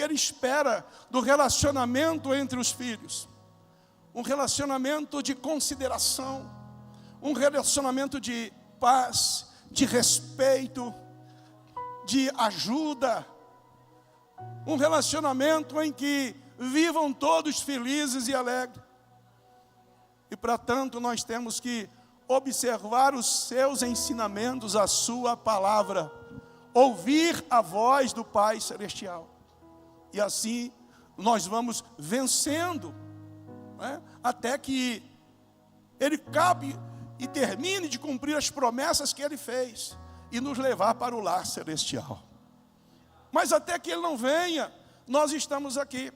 Ele espera do relacionamento entre os filhos. Um relacionamento de consideração, um relacionamento de paz, de respeito, de ajuda. Um relacionamento em que vivam todos felizes e alegres. E para tanto nós temos que observar os seus ensinamentos, a sua palavra, ouvir a voz do Pai Celestial. E assim nós vamos vencendo, né? Até que Ele cabe e termine de cumprir as promessas que Ele fez e nos levar para o lar celestial. Mas até que Ele não venha, nós estamos aqui.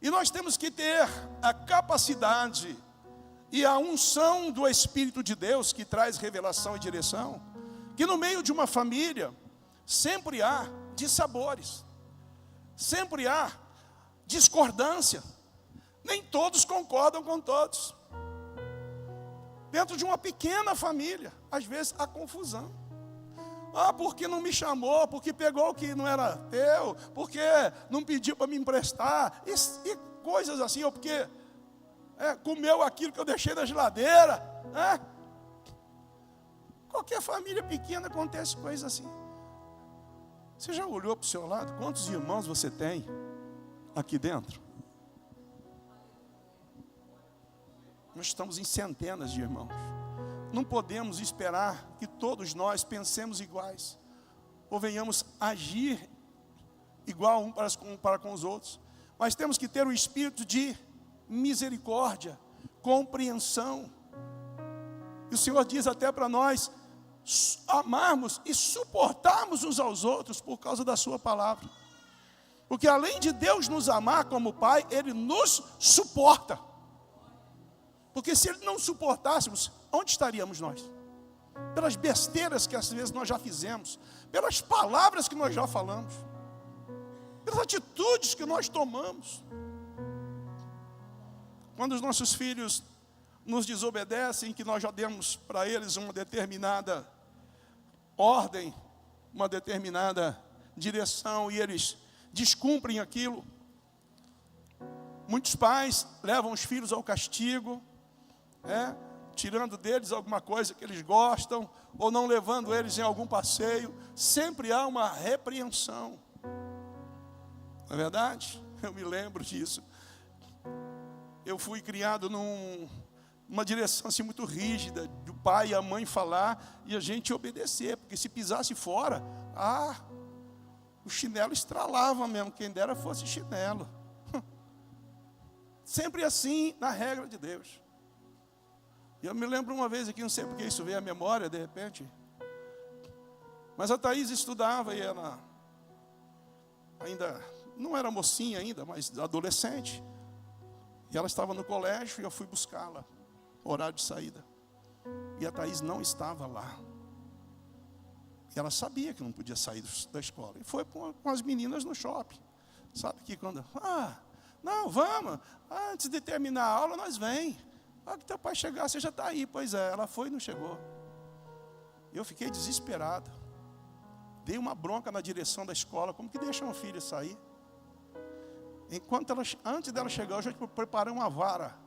E nós temos que ter a capacidade e a unção do Espírito de Deus, que traz revelação e direção, que no meio de uma família sempre há dissabores, sempre há discordância. Nem todos concordam com todos. Dentro de uma pequena família, às vezes há confusão. Ah, porque não me chamou, porque pegou o que não era teu, porque não pediu para me emprestar, e coisas assim, ou porque comeu aquilo que eu deixei na geladeira. Qualquer família pequena acontece coisas assim. Você já olhou para o seu lado? Quantos irmãos você tem aqui dentro? Nós estamos em centenas de irmãos. Não podemos esperar que todos nós pensemos iguais, ou venhamos agir igual um para com os outros. Mas temos que ter o espírito de misericórdia, compreensão. E o Senhor diz até para nós amarmos e suportarmos uns aos outros por causa da sua palavra. Porque além de Deus nos amar como Pai, Ele nos suporta. Porque se Ele não suportássemos, onde estaríamos nós? Pelas besteiras que às vezes nós já fizemos, pelas palavras que nós já falamos, pelas atitudes que nós tomamos. Quando os nossos filhos nos desobedecem, que nós já demos para eles uma determinada ordem, uma determinada direção, e eles descumprem aquilo, muitos pais levam os filhos ao castigo, tirando deles alguma coisa que eles gostam, ou não levando eles em algum passeio. Sempre há uma repreensão. Não é verdade? Eu me lembro disso. Eu fui criado numa direção assim muito rígida, do pai e a mãe falar e a gente obedecer, porque se pisasse fora, o chinelo estralava mesmo, quem dera fosse chinelo. Sempre assim, na regra de Deus. E eu me lembro uma vez aqui, não sei porque isso veio à memória de repente, mas a Thaís estudava e ela ainda não era mocinha ainda, mas adolescente. E ela estava no colégio e eu fui buscá-la, horário de saída. E a Thaís não estava lá. E ela sabia que não podia sair da escola. E foi com as meninas no shopping. Sabe que quando... não, vamos. Antes de terminar a aula, nós vem. Que teu pai chegar, você já está aí. Pois é, ela foi e não chegou. Eu fiquei desesperado. Dei uma bronca na direção da escola. Como que deixa uma filha sair? Antes dela chegar, eu já preparei uma vara.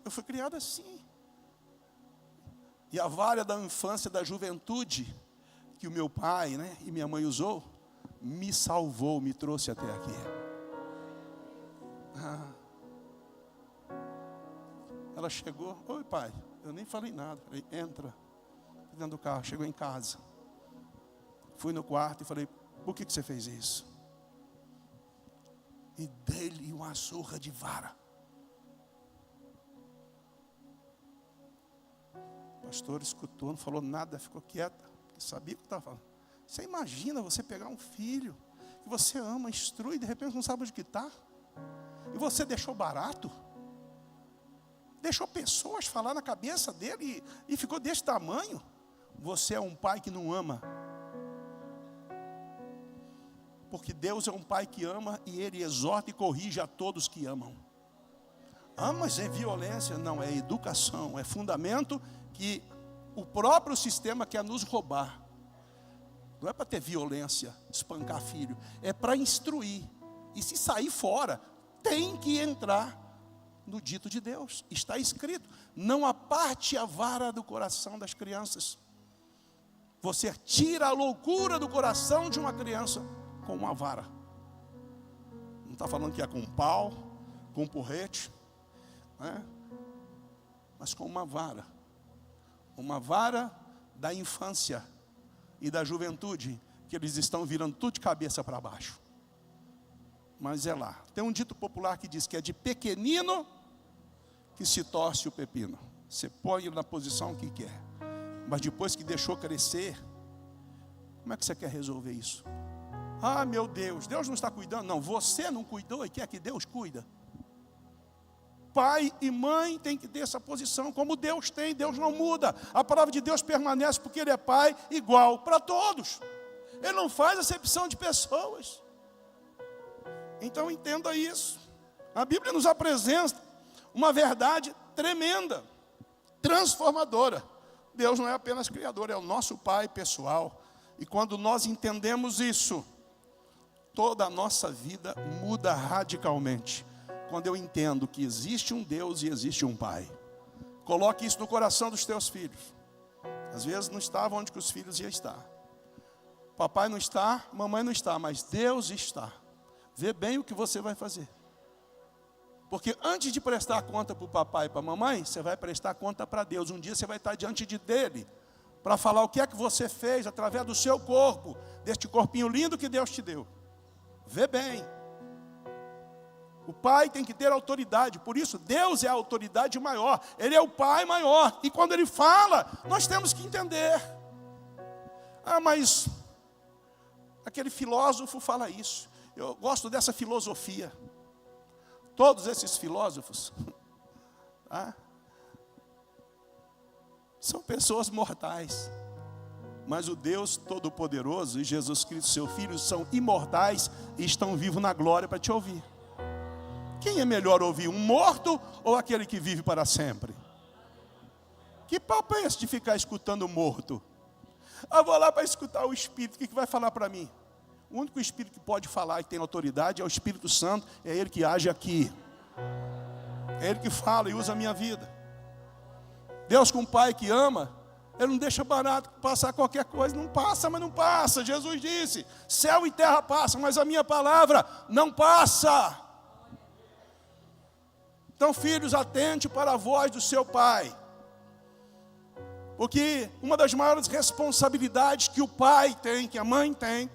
Eu fui criado assim. E a vara da infância, da juventude, que o meu pai, e minha mãe usou, me salvou, me trouxe até aqui. Ela chegou, oi pai, eu nem falei nada. Falei, entra dentro do carro, chegou em casa. Fui no quarto e falei, por que você fez isso? E dei-lhe uma surra de vara. O pastor escutou, não falou nada, ficou quieta, porque sabia o que estava falando. Você imagina você pegar um filho que você ama, instrui, e de repente não sabe onde que está? E você deixou barato? Deixou pessoas falar na cabeça dele e ficou desse tamanho? Você é um pai que não ama. Porque Deus é um pai que ama e Ele exorta e corrige a todos que amam. Mas é violência? Não, é educação, é fundamento que o próprio sistema quer nos roubar. Não é para ter violência, espancar filho. É para instruir. E se sair fora, tem que entrar no dito de Deus. Está escrito: não aparte a vara do coração das crianças. Você tira a loucura do coração de uma criança com uma vara. Não está falando que é com um pau, com um porrete, né? Mas com uma vara. Uma vara da infância e da juventude, que eles estão virando tudo de cabeça para baixo. Mas é lá. Tem um dito popular que diz que é de pequenino que se torce o pepino. Você põe ele na posição que quer. Mas depois que deixou crescer, como é que você quer resolver isso? Ah, meu Deus, Deus não está cuidando. Não, você não cuidou e quer que Deus cuida. Pai e mãe têm que ter essa posição, como Deus tem. Deus não muda. A palavra de Deus permanece porque Ele é Pai igual para todos. Ele não faz acepção de pessoas. Então entenda isso. A Bíblia nos apresenta uma verdade tremenda, transformadora. Deus não é apenas Criador, é o nosso Pai pessoal. E quando nós entendemos isso, toda a nossa vida muda radicalmente. Quando eu entendo que existe um Deus e existe um Pai. Coloque isso no coração dos teus filhos. Às vezes não estava onde que os filhos iam estar. Papai não está, mamãe não está, mas Deus está. Vê bem o que você vai fazer. Porque antes de prestar conta para o papai e para a mamãe, você vai prestar conta para Deus. Um dia você vai estar diante dele, para falar o que é que você fez através do seu corpo, deste corpinho lindo que Deus te deu. Vê bem. O pai tem que ter autoridade, por isso Deus é a autoridade maior, Ele é o Pai maior, e quando Ele fala, nós temos que entender. Ah, mas aquele filósofo fala isso. Eu gosto dessa filosofia. Todos esses filósofos são pessoas mortais. Mas o Deus Todo-Poderoso e Jesus Cristo, seu Filho, são imortais e estão vivos na glória para te ouvir. Quem é melhor ouvir, um morto ou aquele que vive para sempre? Que papo é esse de ficar escutando o morto? Eu vou lá para escutar o Espírito, o que vai falar para mim? O único Espírito que pode falar e tem autoridade é o Espírito Santo, é Ele que age aqui. É Ele que fala e usa a minha vida. Deus, com um Pai que ama, Ele não deixa barato passar qualquer coisa. Não passa, mas não passa. Jesus disse: céu e terra passam, mas a minha palavra não passa. Então, filhos, atente para a voz do seu pai. Porque uma das maiores responsabilidades que o pai tem, que a mãe tem,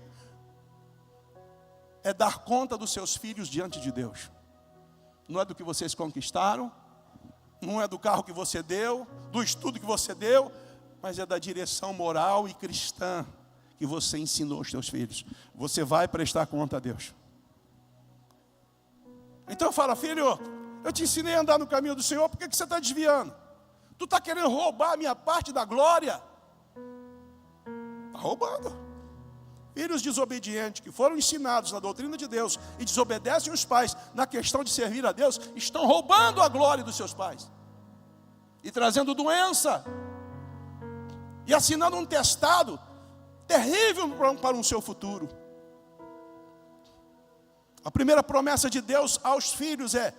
é dar conta dos seus filhos diante de Deus. Não é do que vocês conquistaram, não é do carro que você deu, do estudo que você deu, mas é da direção moral e cristã que você ensinou aos seus filhos. Você vai prestar conta a Deus. Então fala: filho, eu te ensinei a andar no caminho do Senhor, por que você está desviando? Tu está querendo roubar a minha parte da glória? Está roubando. Filhos desobedientes, que foram ensinados na doutrina de Deus e desobedecem os pais na questão de servir a Deus, estão roubando a glória dos seus pais. E trazendo doença. E assinando um testado terrível para o seu futuro. A primeira promessa de Deus aos filhos é: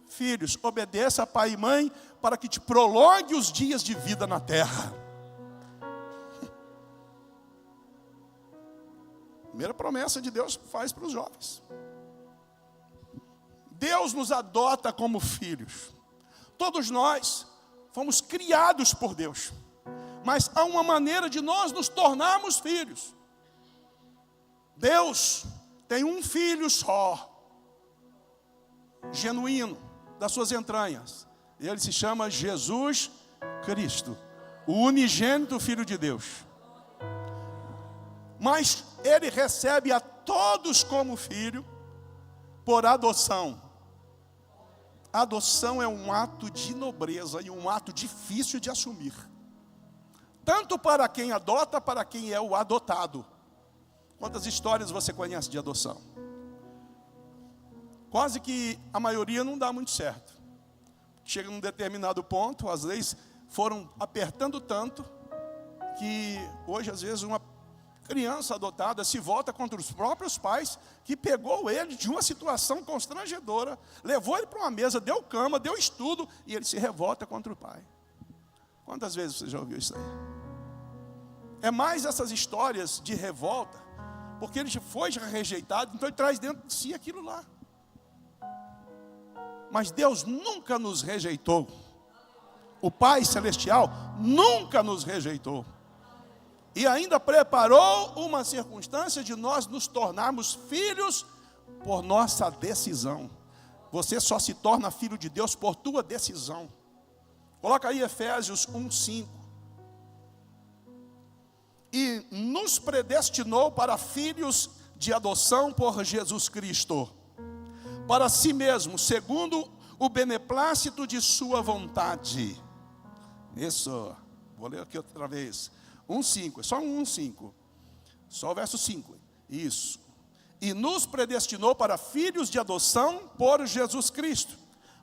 filhos, obedeça a pai e mãe para que te prolongue os dias de vida na terra. Primeira promessa de Deus faz para os jovens. Deus nos adota como filhos. Todos nós fomos criados por Deus. Mas há uma maneira de nós nos tornarmos filhos. Deus tem um filho só, genuíno, das suas entranhas. Ele se chama Jesus Cristo, o unigênito Filho de Deus. Mas Ele recebe a todos como filho por adoção. A adoção é um ato de nobreza e um ato difícil de assumir. Tanto para quem adota, para quem é o adotado. Quantas histórias você conhece de adoção? Quase que a maioria não dá muito certo. Chega num determinado ponto, as leis foram apertando tanto, que hoje às vezes criança adotada se volta contra os próprios pais, que pegou ele de uma situação constrangedora, levou ele para uma mesa, deu cama, deu estudo, e ele se revolta contra o pai. Quantas vezes você já ouviu isso aí? É mais essas histórias de revolta, porque ele foi rejeitado, então ele traz dentro de si aquilo lá. Mas Deus nunca nos rejeitou. O Pai Celestial nunca nos rejeitou. E ainda preparou uma circunstância de nós nos tornarmos filhos por nossa decisão. Você só se torna filho de Deus por tua decisão. Coloca aí Efésios 1:5. E nos predestinou para filhos de adoção por Jesus Cristo, para si mesmo, segundo o beneplácito de sua vontade. Isso, vou ler aqui outra vez. 1:5, é só 1:5. Só o verso 5. Isso. E nos predestinou para filhos de adoção por Jesus Cristo,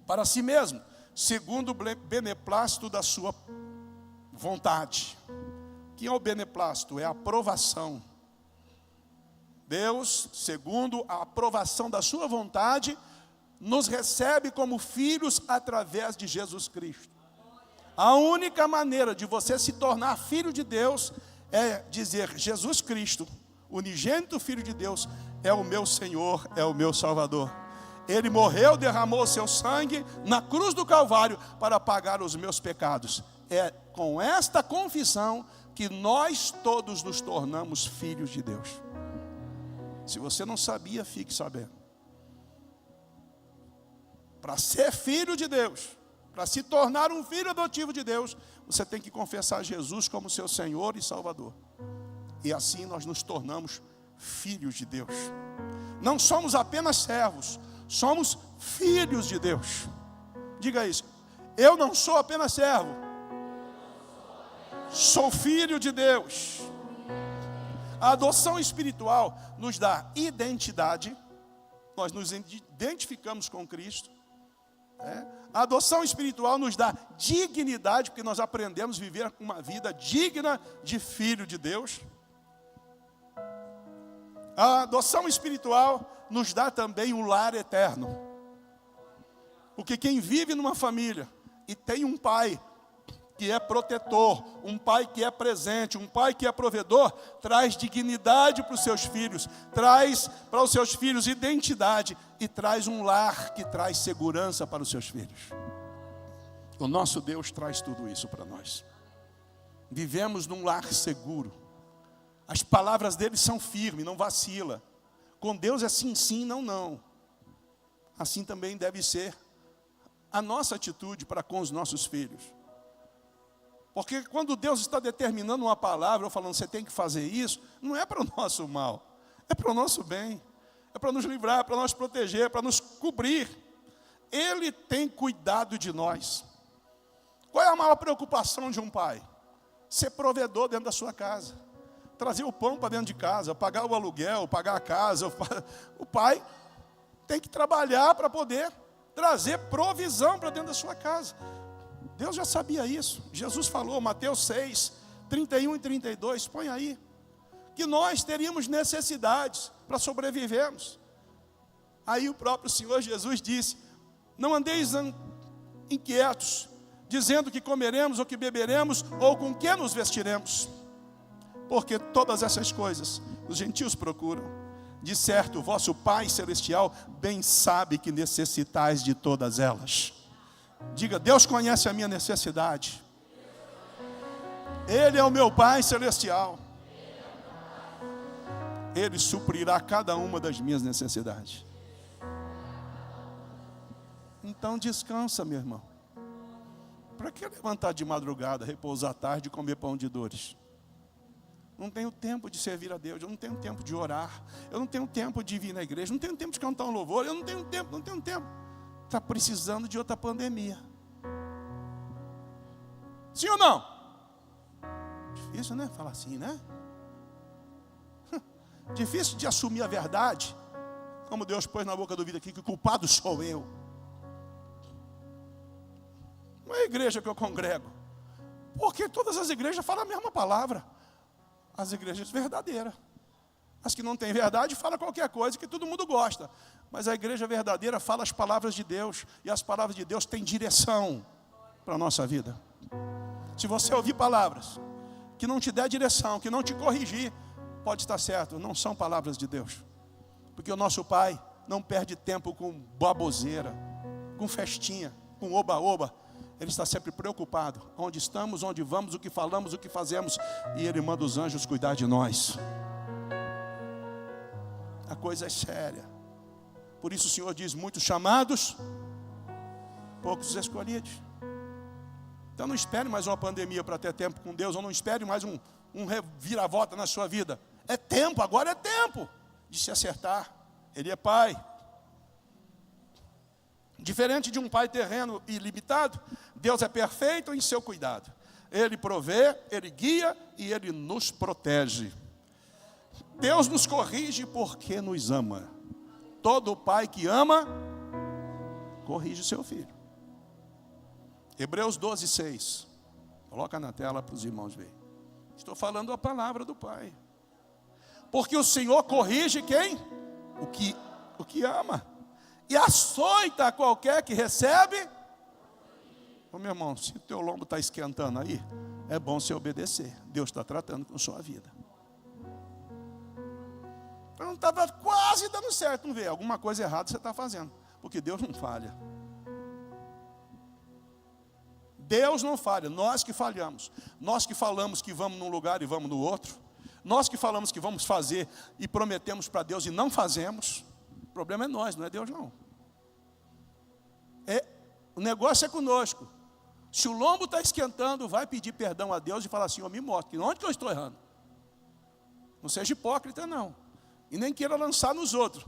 para si mesmo, segundo o beneplácito da sua vontade. Que é o beneplácito? É a aprovação. Deus, segundo a aprovação da sua vontade, nos recebe como filhos através de Jesus Cristo. A única maneira de você se tornar filho de Deus é dizer: Jesus Cristo, unigênito Filho de Deus, é o meu Senhor, é o meu Salvador. Ele morreu, derramou o seu sangue na cruz do Calvário para pagar os meus pecados. É com esta confissão que nós todos nos tornamos filhos de Deus. Se você não sabia, fique sabendo. Para ser filho de Deus, para se tornar um filho adotivo de Deus, você tem que confessar Jesus como seu Senhor e Salvador. E assim nós nos tornamos filhos de Deus. Não somos apenas servos, somos filhos de Deus. Diga isso: eu não sou apenas servo, sou filho de Deus. A adoção espiritual nos dá identidade, nós nos identificamos com Cristo. A adoção espiritual nos dá dignidade, porque nós aprendemos a viver uma vida digna de filho de Deus. A adoção espiritual nos dá também um lar eterno. Porque quem vive numa família e tem um pai que é protetor, um pai que é presente, um pai que é provedor, traz dignidade para os seus filhos, traz para os seus filhos identidade e traz um lar que traz segurança para os seus filhos. O nosso Deus traz tudo isso para nós. Vivemos num lar seguro. As palavras dele são firmes, não vacila. Com Deus é sim, sim, não, não. Assim também deve ser a nossa atitude para com os nossos filhos. Porque quando Deus está determinando uma palavra, ou falando, você tem que fazer isso, não é para o nosso mal, é para o nosso bem, é para nos livrar, para nos proteger, para nos cobrir. Ele tem cuidado de nós. Qual é a maior preocupação de um pai? Ser provedor dentro da sua casa, trazer o pão para dentro de casa, pagar o aluguel, pagar a casa. O pai tem que trabalhar para poder trazer provisão para dentro da sua casa. Deus já sabia isso. Jesus falou, Mateus 6, 31 e 32, põe aí, que nós teríamos necessidades para sobrevivermos. Aí o próprio Senhor Jesus disse, não andeis inquietos, dizendo que comeremos ou que beberemos, ou com que nos vestiremos. Porque todas essas coisas os gentios procuram. De certo, o vosso Pai Celestial bem sabe que necessitais de todas elas. Diga, Deus conhece a minha necessidade. Ele é o meu Pai Celestial. Ele suprirá cada uma das minhas necessidades. Então descansa, meu irmão. Para que levantar de madrugada, repousar à tarde e comer pão de dores? Não tenho tempo de servir a Deus, eu não tenho tempo de orar, eu não tenho tempo de vir na igreja, eu não tenho tempo de cantar um louvor, eu não tenho tempo. Está precisando de outra pandemia. Sim ou não? Difícil, né? Falar assim, né? Difícil de assumir a verdade, como Deus pôs na boca do vidro aqui, que o culpado sou eu. Não é a igreja que eu congrego, porque todas as igrejas falam a mesma palavra. As igrejas verdadeiras. As que não têm verdade, fala qualquer coisa que todo mundo gosta. Mas a igreja verdadeira fala as palavras de Deus. E as palavras de Deus têm direção para a nossa vida. Se você ouvir palavras que não te der direção, que não te corrigir, pode estar certo, não são palavras de Deus. Porque o nosso Pai não perde tempo com baboseira, com festinha, com oba-oba. Ele está sempre preocupado. Onde estamos, onde vamos, o que falamos, o que fazemos. E Ele manda os anjos cuidar de nós. A coisa é séria. Por isso o Senhor diz, muitos chamados, poucos escolhidos. Então não espere mais uma pandemia para ter tempo com Deus. Ou não espere mais um reviravolta na sua vida. É tempo, agora é tempo de se acertar. Ele é Pai. Diferente de um pai terreno e limitado, Deus é perfeito em seu cuidado. Ele provê, Ele guia e Ele nos protege. Deus nos corrige porque nos ama. Todo pai que ama, corrige seu filho. Hebreus 12, 6. Coloca na tela para os irmãos verem. Estou falando a palavra do Pai. Porque o Senhor corrige quem? O que ama. E açoita a qualquer que recebe. Ô meu irmão, se o teu lombo está esquentando aí, é bom você obedecer. Deus está tratando com a sua vida. Eu não estava quase dando certo, não vê? Alguma coisa errada você está fazendo. Porque Deus não falha. Deus não falha, nós que falhamos. Nós que falamos que vamos num lugar e vamos no outro. Nós que falamos que vamos fazer e prometemos para Deus e não fazemos. O problema é nós, não é Deus não. O negócio é conosco. Se o lombo está esquentando, vai pedir perdão a Deus e falar assim, me mostre, onde que eu estou errando? Não seja hipócrita não. E nem queira lançar nos outros.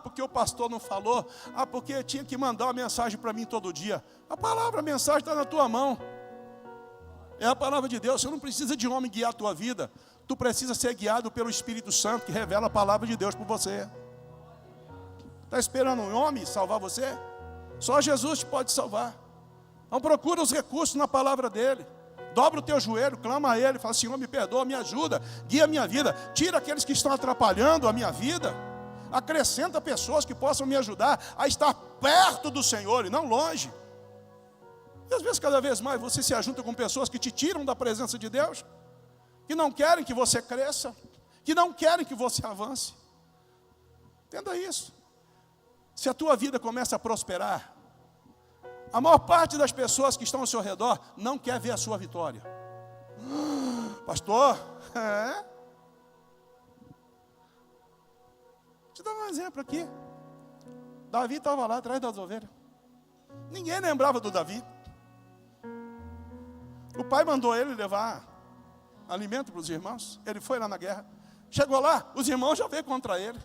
Porque o pastor não falou. Porque tinha que mandar uma mensagem para mim todo dia. A palavra, a mensagem está na tua mão. É a palavra de Deus. Você não precisa de homem guiar a tua vida. Tu precisa ser guiado pelo Espírito Santo que revela a palavra de Deus por você. Está esperando um homem salvar você? Só Jesus te pode salvar. Então procura os recursos na palavra dele. Dobra o teu joelho, clama a Ele, fala, Senhor, me perdoa, me ajuda, guia a minha vida, tira aqueles que estão atrapalhando a minha vida, acrescenta pessoas que possam me ajudar a estar perto do Senhor e não longe. E às vezes, cada vez mais, você se ajunta com pessoas que te tiram da presença de Deus, que não querem que você cresça, que não querem que você avance. Entenda isso. Se a tua vida começa a prosperar, a maior parte das pessoas que estão ao seu redor não quer ver a sua vitória. Pastor, Deixa eu dar um exemplo aqui. Davi estava lá atrás das ovelhas. Ninguém lembrava do Davi. O pai mandou ele levar alimento para os irmãos. Ele foi lá na guerra. Chegou lá, os irmãos já veio contra ele.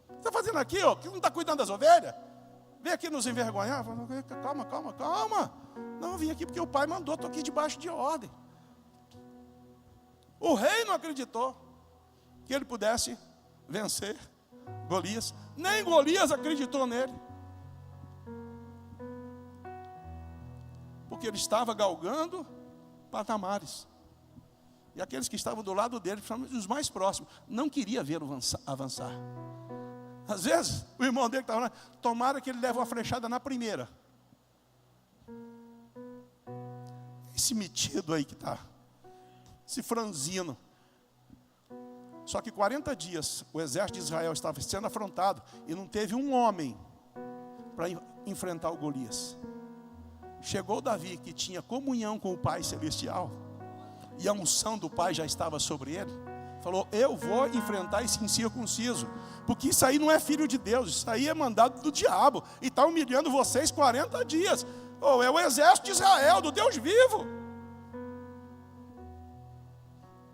O que está fazendo aqui, ó? Que não está cuidando das ovelhas? Vem aqui nos envergonhar. Calma. Não, eu vim aqui porque o pai mandou, estou aqui debaixo de ordem. O rei não acreditou que ele pudesse vencer Golias. Nem Golias acreditou nele. Porque ele estava galgando patamares. E aqueles que estavam do lado dele, principalmente os mais próximos, não queriam vê-lo avançar. Às vezes, o irmão dele que estava lá, tomara que ele leve uma flechada na primeira. Esse metido aí que está, esse franzino. Só que 40 dias, o exército de Israel estava sendo afrontado e não teve um homem para enfrentar o Golias. Chegou Davi, que tinha comunhão com o Pai Celestial, e a unção do Pai já estava sobre ele. Falou, eu vou enfrentar esse incircunciso, porque isso aí não é filho de Deus, isso aí é mandado do diabo, e está humilhando vocês 40 dias. É o exército de Israel, do Deus vivo.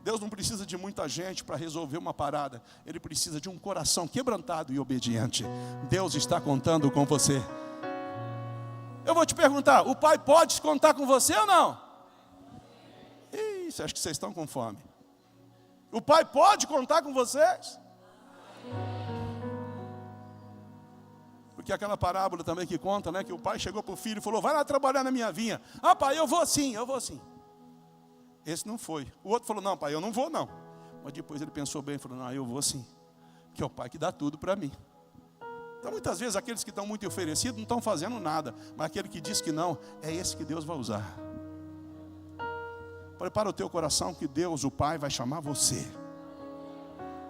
Deus não precisa de muita gente para resolver uma parada. Ele precisa de um coração quebrantado e obediente. Deus está contando com você. Eu vou te perguntar, o Pai pode contar com você ou não? Isso, acho que vocês estão com fome. O Pai pode contar com vocês? Porque aquela parábola também que conta, né? Que o pai chegou para o filho e falou, vai lá trabalhar na minha vinha. Pai, eu vou sim. Esse não foi. O outro falou, não pai, eu não vou não. Mas depois ele pensou bem e falou, não, eu vou sim, que é o pai que dá tudo para mim. Então muitas vezes aqueles que estão muito oferecidos não estão fazendo nada, mas aquele que diz que não, é esse que Deus vai usar. Prepara o teu coração que Deus, o Pai, vai chamar você.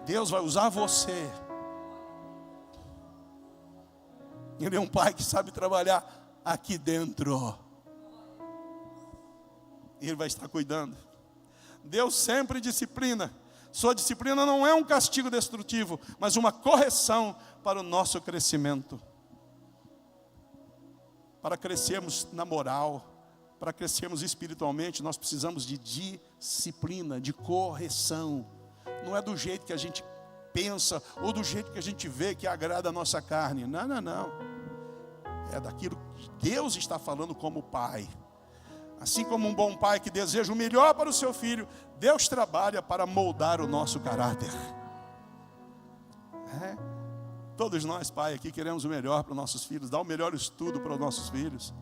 Deus vai usar você. Ele é um pai que sabe trabalhar aqui dentro. E Ele vai estar cuidando. Deus sempre disciplina. Sua disciplina não é um castigo destrutivo, mas uma correção para o nosso crescimento. Para crescermos na moral, para crescermos espiritualmente, nós precisamos de disciplina, de correção. Não é do jeito que a gente pensa, ou do jeito que a gente vê que agrada a nossa carne. Não, não, não. É daquilo que Deus está falando como pai. Assim como um bom pai que deseja o melhor para o seu filho, Deus trabalha para moldar o nosso caráter. Todos nós, pai, aqui queremos o melhor para os nossos filhos, dar o melhor estudo para os nossos filhos.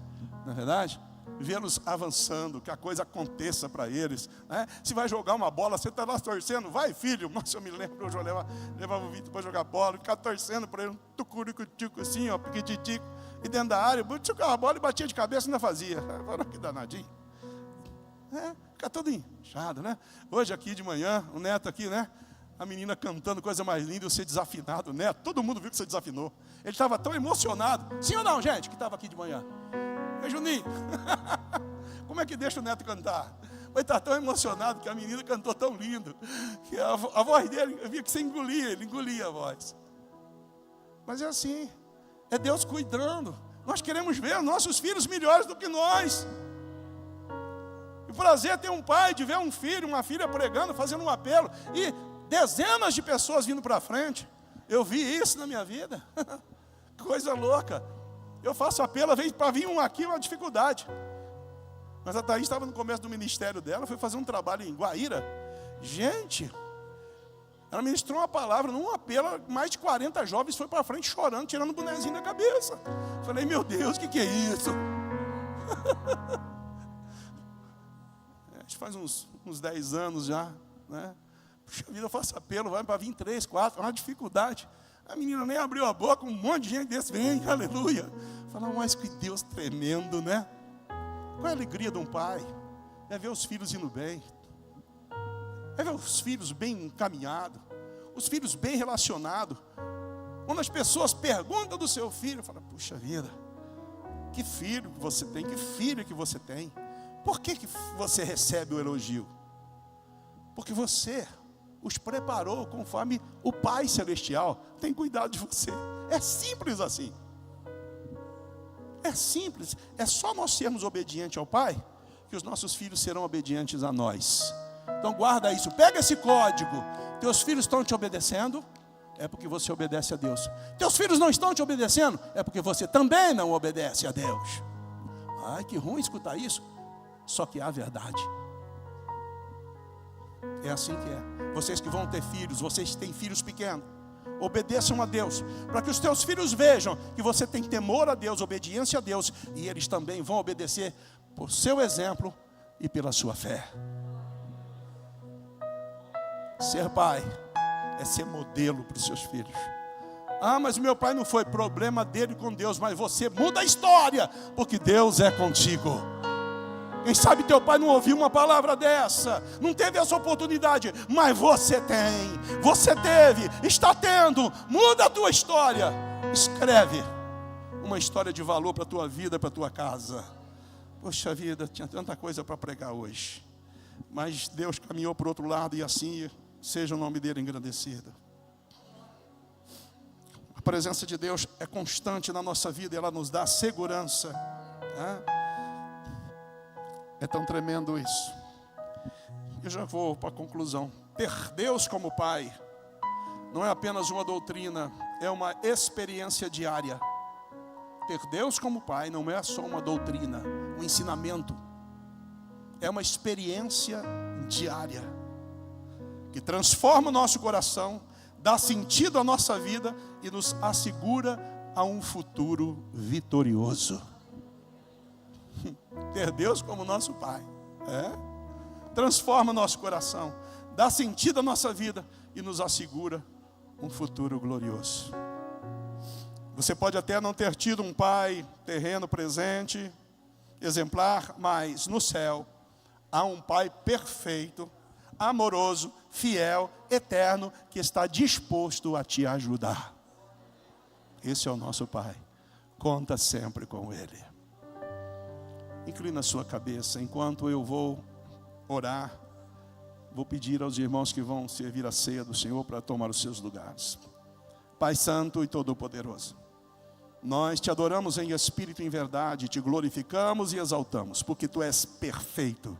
Não é verdade? Vê-los avançando, que a coisa aconteça para eles. Se vai jogar uma bola, você está lá torcendo, vai filho. Nossa, eu me lembro, eu levava o Vitor para jogar bola, ficava torcendo para ele, um tucurico-tico assim, ó, piquititico, e dentro da área, jogava a bola e batia de cabeça e ainda fazia. Agora que danadinho. Fica todo inchado, né? Hoje aqui de manhã, o Neto aqui, né? A menina cantando, coisa mais linda, você desafinado, Neto. Todo mundo viu que você desafinou. Ele estava tão emocionado. Sim ou não, gente, que estava aqui de manhã? Juninho, como é que deixa o Neto cantar? Ele está tão emocionado que a menina cantou tão lindo, que a voz dele, eu via que você engolia, ele engolia a voz. Mas é assim, é Deus cuidando. Nós queremos ver nossos filhos melhores do que nós. E o prazer é ter um pai, de ver um filho, uma filha pregando, fazendo um apelo, e dezenas de pessoas vindo para frente. Eu vi isso na minha vida. Coisa louca. Eu faço apelo, para vir um aqui, uma dificuldade. Mas a Thaís estava no começo do ministério dela, foi fazer um trabalho em Guaíra. Gente, ela ministrou uma palavra, num apelo, mais de 40 jovens foi para frente chorando, tirando o bonezinho da cabeça. Falei, meu Deus, o que é isso? Acho que faz uns 10 anos já, né? Puxa vida, eu faço apelo, vai para vir 3, 4, é uma dificuldade. A menina nem abriu a boca, um monte de gente desse vem, aleluia. Fala, mas que Deus tremendo, né? Qual é a alegria de um pai? É ver os filhos indo bem. É ver os filhos bem encaminhados. Os filhos bem relacionados. Quando as pessoas perguntam do seu filho, fala, puxa vida, que filho que você tem, que filho que você tem. Por que você recebe o elogio? Porque você os preparou conforme o Pai Celestial tem cuidado de você. É simples assim. É simples. É só nós sermos obedientes ao Pai, que os nossos filhos serão obedientes a nós. Então guarda isso, pega esse código. Teus filhos estão te obedecendo? É porque você obedece a Deus. Teus filhos não estão te obedecendo? É porque você também não obedece a Deus. Ai, que ruim escutar isso. Só que há verdade. É assim que é. Vocês que vão ter filhos, vocês que têm filhos pequenos, obedeçam a Deus, para que os teus filhos vejam que você tem temor a Deus, obediência a Deus, e eles também vão obedecer por seu exemplo e pela sua fé. Ser pai é ser modelo para os seus filhos. Ah, mas meu pai não foi, problema dele com Deus, mas você muda a história, porque Deus é contigo. Quem sabe teu pai não ouviu uma palavra dessa, não teve essa oportunidade, mas você tem, você teve, está tendo. Muda a tua história, escreve uma história de valor para a tua vida, para a tua casa. Poxa vida, tinha tanta coisa para pregar hoje, mas Deus caminhou para o outro lado, e assim seja o nome dele engrandecido. A presença de Deus é constante na nossa vida, ela nos dá segurança, né? É tão tremendo isso. Eu já vou para a conclusão. Ter Deus como Pai não é apenas uma doutrina, é uma experiência diária. Ter Deus como Pai não é só uma doutrina, um ensinamento. É uma experiência diária que transforma o nosso coração, dá sentido à nossa vida e nos assegura a um futuro vitorioso. Ter Deus como nosso Pai transforma nosso coração, dá sentido à nossa vida e nos assegura um futuro glorioso. Você pode até não ter tido um pai terreno presente, exemplar, mas no céu há um pai perfeito, amoroso, fiel, eterno, que está disposto a te ajudar. Esse é o nosso pai. Conta sempre com ele. Inclina a sua cabeça enquanto eu vou orar. Vou pedir aos irmãos que vão servir a ceia do Senhor para tomar os seus lugares. Pai Santo e Todo-Poderoso, nós te adoramos em espírito e em verdade, te glorificamos e exaltamos, porque tu és perfeito.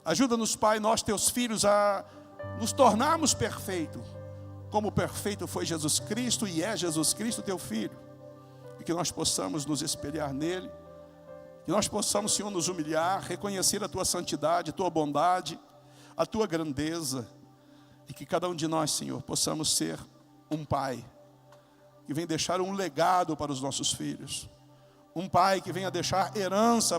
Ajuda-nos, Pai, nós teus filhos, a nos tornarmos perfeitos, como perfeito foi Jesus Cristo e é Jesus Cristo teu Filho. E que nós possamos nos espelhar nele, que nós possamos, Senhor, nos humilhar, reconhecer a tua santidade, a tua bondade, a tua grandeza, e que cada um de nós, Senhor, possamos ser um pai que vem deixar um legado para os nossos filhos, um pai que venha deixar herança